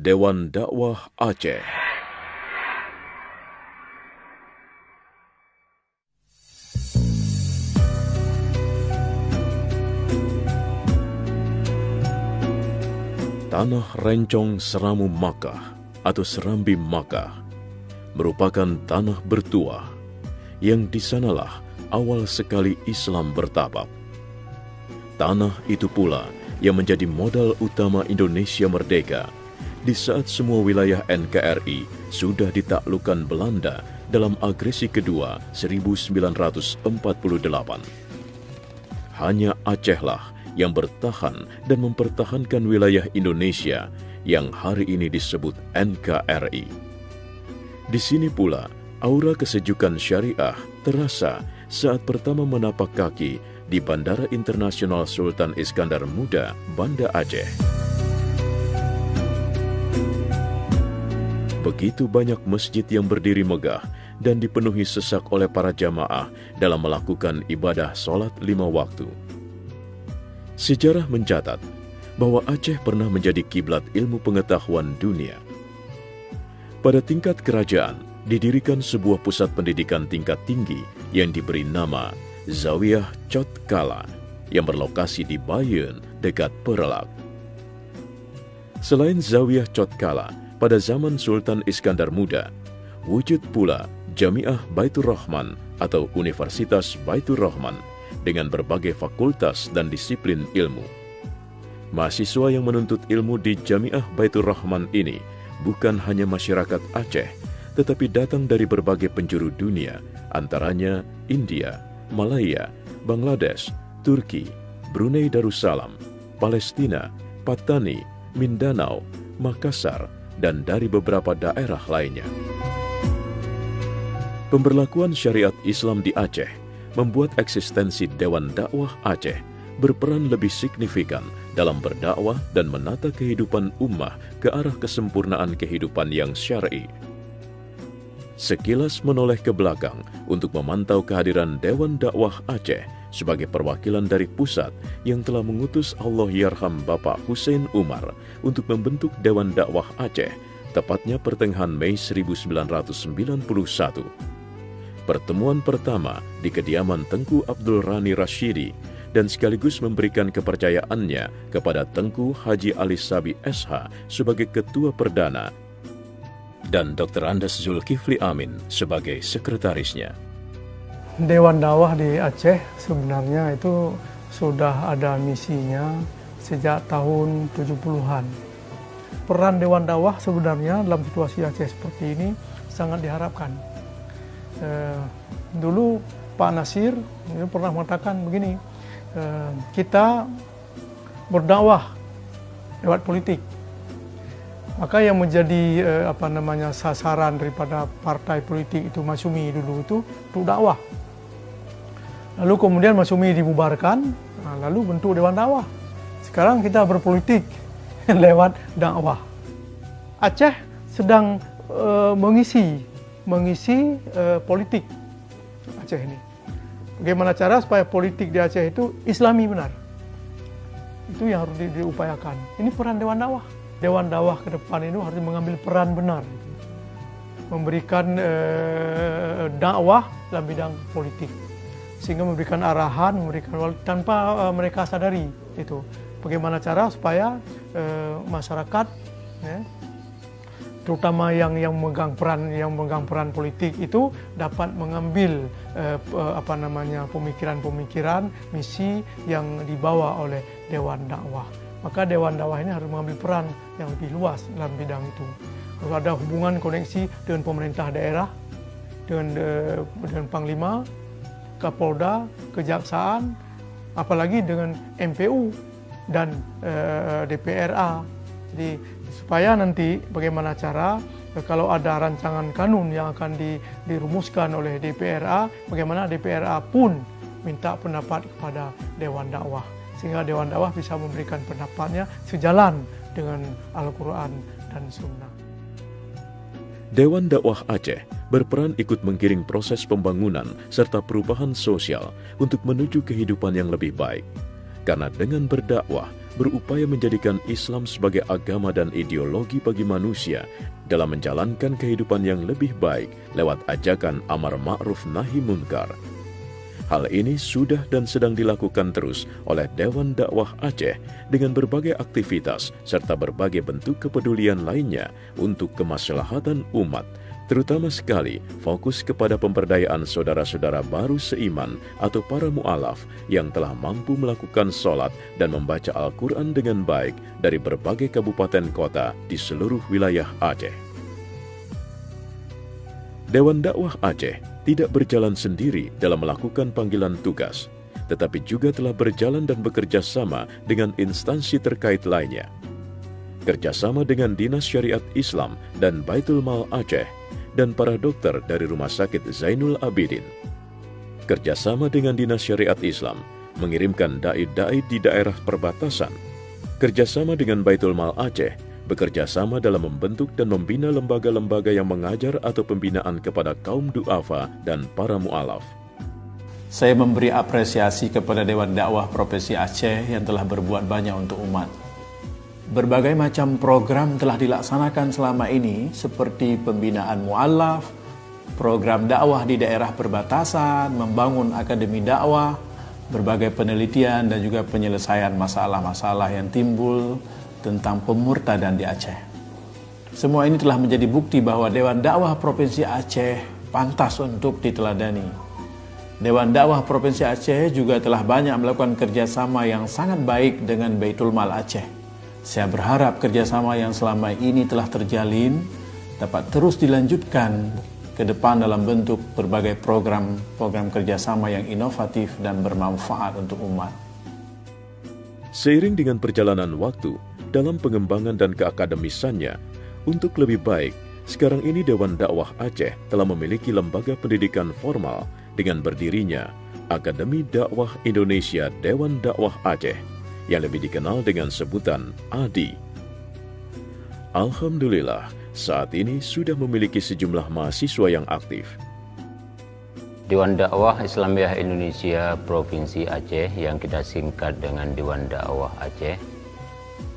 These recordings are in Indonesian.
Dewan Dakwah Aceh. Tanah Rencong Seramu Makkah atau Serambi Makkah merupakan tanah bertuah yang di sanalah awal sekali Islam bertapak. Tanah itu pula yang menjadi modal utama Indonesia merdeka di saat semua wilayah NKRI sudah ditaklukkan Belanda dalam agresi kedua 1948. Hanya Acehlah yang bertahan dan mempertahankan wilayah Indonesia yang hari ini disebut NKRI. Di sini pula aura kesejukan syariah terasa saat pertama menapak kaki di Bandara Internasional Sultan Iskandar Muda, Banda Aceh. Begitu banyak masjid yang berdiri megah dan dipenuhi sesak oleh para jamaah dalam melakukan ibadah sholat 5 waktu. Sejarah mencatat bahwa Aceh pernah menjadi kiblat ilmu pengetahuan dunia. Pada tingkat kerajaan, didirikan sebuah pusat pendidikan tingkat tinggi yang diberi nama Zawiyah Cot Kala yang berlokasi di Bayen dekat Perelak. Selain Zawiyah Cot Kala, pada zaman Sultan Iskandar Muda, wujud pula Jamiah Baitur Rahman atau Universitas Baitur Rahman dengan berbagai fakultas dan disiplin ilmu. Mahasiswa yang menuntut ilmu di Jamiah Baitur Rahman ini bukan hanya masyarakat Aceh, tetapi datang dari berbagai penjuru dunia, antaranya India, Malaya, Bangladesh, Turki, Brunei Darussalam, Palestina, Patani, Mindanao, Makassar, dan dari beberapa daerah lainnya. Pemberlakuan syariat Islam di Aceh membuat eksistensi Dewan Dakwah Aceh berperan lebih signifikan dalam berdakwah dan menata kehidupan ummah ke arah kesempurnaan kehidupan yang syar'i. Sekilas menoleh ke belakang untuk memantau kehadiran Dewan Dakwah Aceh sebagai perwakilan dari pusat yang telah mengutus Allahyarham Bapak Hussein Umar untuk membentuk Dewan Dakwah Aceh, tepatnya pertengahan Mei 1991. Pertemuan pertama di kediaman Tengku Abdul Rani Rashidi dan sekaligus memberikan kepercayaannya kepada Tengku Haji Ali Sabi SH sebagai Ketua Perdana dan Dr. Andes Zulkifli Amin sebagai sekretarisnya. Dewan Dakwah di Aceh sebenarnya itu sudah ada misinya sejak tahun 70-an. Peran Dewan Dakwah sebenarnya dalam situasi Aceh seperti ini sangat diharapkan. Dulu Pak Nasir pernah mengatakan begini, kita berdakwah lewat politik. Maka yang menjadi sasaran daripada partai politik itu Masyumi dulu itu untuk dakwah. Lalu kemudian Masyumi dibubarkan, lalu bentuk Dewan Dakwah. Sekarang kita berpolitik lewat dakwah. Aceh sedang mengisi politik Aceh ini. Bagaimana cara supaya politik di Aceh itu Islami benar? Itu yang harus diupayakan. Ini peran Dewan Dakwah. Dewan Dakwah ke depan itu harus mengambil peran benar, memberikan dakwah dalam bidang politik, sehingga memberikan arahan, tanpa mereka sadari itu. Bagaimana cara supaya masyarakat, terutama yang memegang peran politik itu dapat mengambil pemikiran-pemikiran, misi yang dibawa oleh Dewan Dakwah. Maka Dewan Dakwah ini harus mengambil peran yang lebih luas dalam bidang itu. Harus ada hubungan koneksi dengan pemerintah daerah, dengan Panglima, Kapolda, Kejaksaan, apalagi dengan MPU dan DPRA. Jadi supaya nanti bagaimana cara kalau ada rancangan kanun yang akan dirumuskan oleh DPRA, bagaimana DPRA pun minta pendapat kepada Dewan Dakwah, sehingga Dewan Dakwah bisa memberikan pendapatnya sejalan dengan Al-Quran dan Sunnah. Dewan Dakwah Aceh berperan ikut menggiring proses pembangunan serta perubahan sosial untuk menuju kehidupan yang lebih baik. Karena dengan berdakwah, berupaya menjadikan Islam sebagai agama dan ideologi bagi manusia dalam menjalankan kehidupan yang lebih baik lewat ajakan amar ma'ruf nahi munkar. Hal ini sudah dan sedang dilakukan terus oleh Dewan Dakwah Aceh dengan berbagai aktivitas serta berbagai bentuk kepedulian lainnya untuk kemaslahatan umat, terutama sekali fokus kepada pemberdayaan saudara-saudara baru seiman atau para mu'alaf yang telah mampu melakukan sholat dan membaca Al-Quran dengan baik dari berbagai kabupaten kota di seluruh wilayah Aceh. Dewan Dakwah Aceh tidak berjalan sendiri dalam melakukan panggilan tugas, tetapi juga telah berjalan dan bekerja sama dengan instansi terkait lainnya. Kerjasama dengan Dinas Syariat Islam dan Baitul Mal Aceh dan para dokter dari Rumah Sakit Zainul Abidin. Kerjasama dengan Dinas Syariat Islam mengirimkan dai-dai di daerah perbatasan. Kerjasama dengan Baitul Mal Aceh bekerja sama dalam membentuk dan membina lembaga-lembaga yang mengajar atau pembinaan kepada kaum du'afa dan para mu'alaf. Saya memberi apresiasi kepada Dewan Dakwah Provinsi Aceh yang telah berbuat banyak untuk umat. Berbagai macam program telah dilaksanakan selama ini seperti pembinaan mu'alaf, program dakwah di daerah perbatasan, membangun akademi dakwah, berbagai penelitian dan juga penyelesaian masalah-masalah yang timbul tentang pemurtadan di Aceh. Semua ini telah menjadi bukti bahwa Dewan Dakwah Provinsi Aceh pantas untuk diteladani. Dewan Dakwah Provinsi Aceh juga telah banyak melakukan kerjasama yang sangat baik dengan Baitul Mal Aceh. Saya berharap kerjasama yang selama ini telah terjalin dapat terus dilanjutkan ke depan dalam bentuk berbagai program kerjasama yang inovatif dan bermanfaat untuk umat. Seiring dengan perjalanan waktu, dalam pengembangan dan keakademisannya, untuk lebih baik, sekarang ini Dewan Dakwah Aceh telah memiliki lembaga pendidikan formal dengan berdirinya Akademi Dakwah Indonesia Dewan Dakwah Aceh, yang lebih dikenal dengan sebutan ADI. Alhamdulillah, saat ini sudah memiliki sejumlah mahasiswa yang aktif. Dewan Dakwah Islamiyah Indonesia Provinsi Aceh yang kita singkat dengan Dewan Dakwah Aceh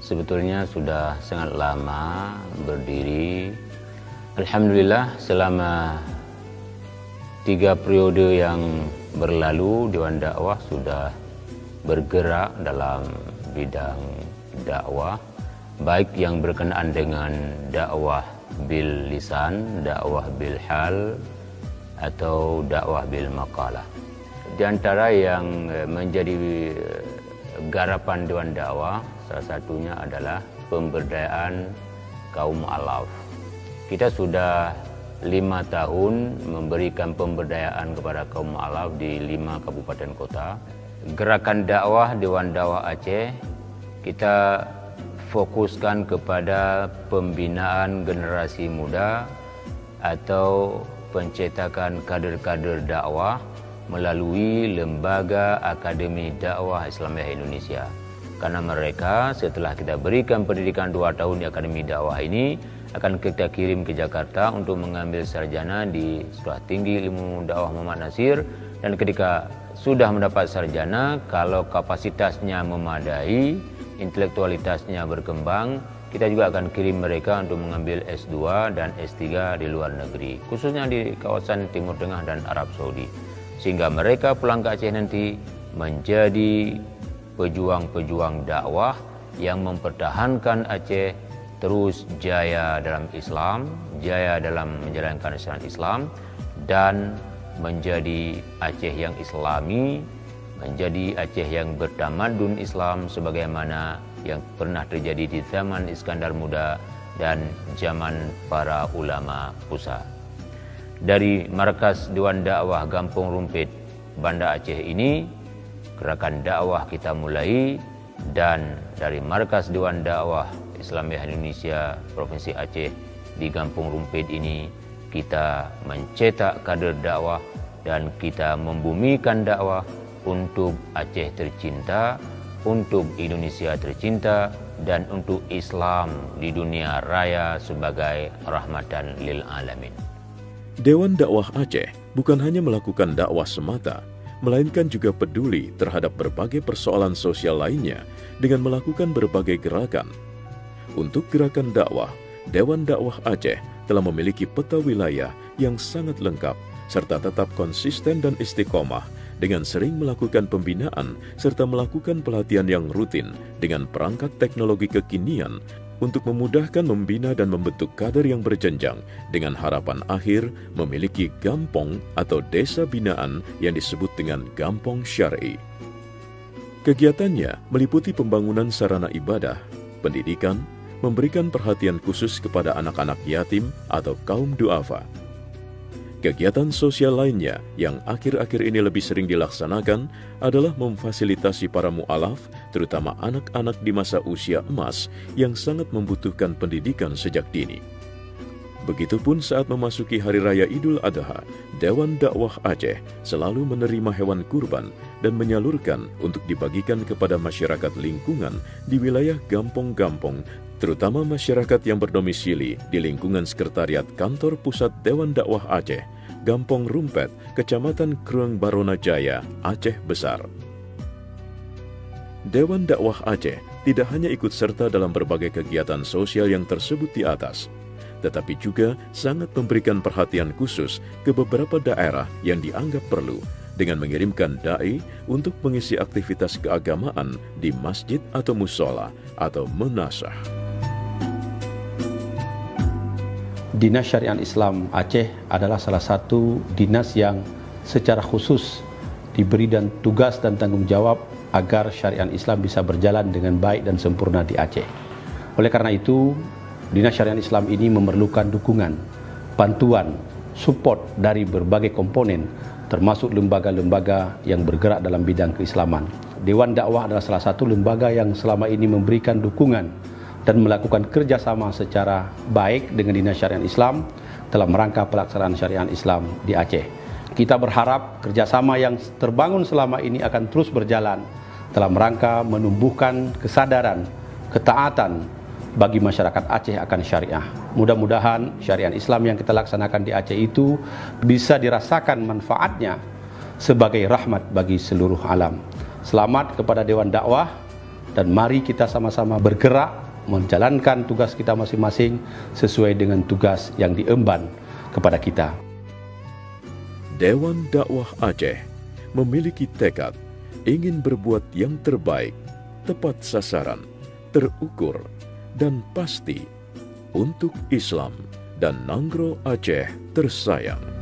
sebetulnya sudah sangat lama berdiri. Alhamdulillah selama 3 periode yang berlalu Dewan Dakwah sudah bergerak dalam bidang dakwah, baik yang berkenaan dengan dakwah bil lisan, dakwah bil hal, atau dakwah bil maqalah. Di antara yang menjadi garapan Dewan Dakwah, salah satunya adalah pemberdayaan kaum mu'alaf. Kita sudah 5 tahun memberikan pemberdayaan kepada kaum mu'alaf di 5 kabupaten kota. Gerakan dakwah Dewan Dakwah Aceh, kita fokuskan kepada pembinaan generasi muda atau pencetakan kader-kader dakwah melalui Lembaga Akademi Dakwah Islamiyah Indonesia. Karena mereka setelah kita berikan pendidikan 2 tahun di Akademi Dakwah ini, akan kita kirim ke Jakarta untuk mengambil sarjana di Sekolah Tinggi Ilmu Dakwah Muhammad Nasir. Dan ketika sudah mendapat sarjana, kalau kapasitasnya memadai, intelektualitasnya berkembang, kita juga akan kirim mereka untuk mengambil S2 dan S3 di luar negeri, khususnya di kawasan Timur Tengah dan Arab Saudi. Sehingga mereka pulang ke Aceh nanti menjadi pejuang-pejuang dakwah yang mempertahankan Aceh terus jaya dalam Islam, jaya dalam menjalankan syariat Islam, dan menjadi Aceh yang Islami, menjadi Aceh yang bertamadun Islam sebagaimana yang pernah terjadi di zaman Iskandar Muda dan zaman para ulama pusat. Dari markas Dewan Dakwah Gampung Rumpit, Banda Aceh ini, gerakan dakwah kita mulai, dan dari markas Dewan Dakwah Islamiyah Indonesia Provinsi Aceh di Gampung Rumpit ini, kita mencetak kader dakwah dan kita membumikan dakwah untuk Aceh tercinta, untuk Indonesia tercinta, dan untuk Islam di dunia raya sebagai rahmatan lil alamin. Dewan Dakwah Aceh bukan hanya melakukan dakwah semata, melainkan juga peduli terhadap berbagai persoalan sosial lainnya dengan melakukan berbagai gerakan. Untuk gerakan dakwah, Dewan Dakwah Aceh telah memiliki peta wilayah yang sangat lengkap serta tetap konsisten dan istiqomah dengan sering melakukan pembinaan serta melakukan pelatihan yang rutin dengan perangkat teknologi kekinian untuk memudahkan membina dan membentuk kader yang berjenjang dengan harapan akhir memiliki gampong atau desa binaan yang disebut dengan gampong syar'i. Kegiatannya meliputi pembangunan sarana ibadah, pendidikan, memberikan perhatian khusus kepada anak-anak yatim atau kaum duafa. Kegiatan sosial lainnya yang akhir-akhir ini lebih sering dilaksanakan adalah memfasilitasi para mu'alaf, terutama anak-anak di masa usia emas yang sangat membutuhkan pendidikan sejak dini. Begitupun saat memasuki Hari Raya Idul Adha, Dewan Dakwah Aceh selalu menerima hewan kurban dan menyalurkan untuk dibagikan kepada masyarakat lingkungan di wilayah gampong-gampong, terutama masyarakat yang berdomisili di lingkungan sekretariat kantor pusat Dewan Dakwah Aceh, Gampong Rumpet, Kecamatan Krueng Barona Jaya, Aceh Besar. Dewan Dakwah Aceh tidak hanya ikut serta dalam berbagai kegiatan sosial yang tersebut di atas, tetapi juga sangat memberikan perhatian khusus ke beberapa daerah yang dianggap perlu dengan mengirimkan da'i untuk mengisi aktivitas keagamaan di masjid atau musola atau menasah. Dinas Syariah Islam Aceh adalah salah satu dinas yang secara khusus diberi dan tugas dan tanggung jawab agar syariat Islam bisa berjalan dengan baik dan sempurna di Aceh. Oleh karena itu, Dinas Syariah Islam ini memerlukan dukungan, bantuan, support dari berbagai komponen, termasuk lembaga-lembaga yang bergerak dalam bidang keislaman. Dewan Dakwah adalah salah satu lembaga yang selama ini memberikan dukungan dan melakukan kerjasama secara baik dengan Dinas Syariah Islam dalam rangka pelaksanaan syariat Islam di Aceh. Kita berharap kerjasama yang terbangun selama ini akan terus berjalan dalam rangka menumbuhkan kesadaran, ketaatan bagi masyarakat Aceh akan syariah. Mudah-mudahan syariat Islam yang kita laksanakan di Aceh itu bisa dirasakan manfaatnya sebagai rahmat bagi seluruh alam. Selamat kepada Dewan Dakwah dan mari kita sama-sama bergerak menjalankan tugas kita masing-masing sesuai dengan tugas yang diemban kepada kita. Dewan Dakwah Aceh memiliki tekad ingin berbuat yang terbaik, tepat sasaran, terukur, dan pasti untuk Islam dan Nanggro Aceh tersayang.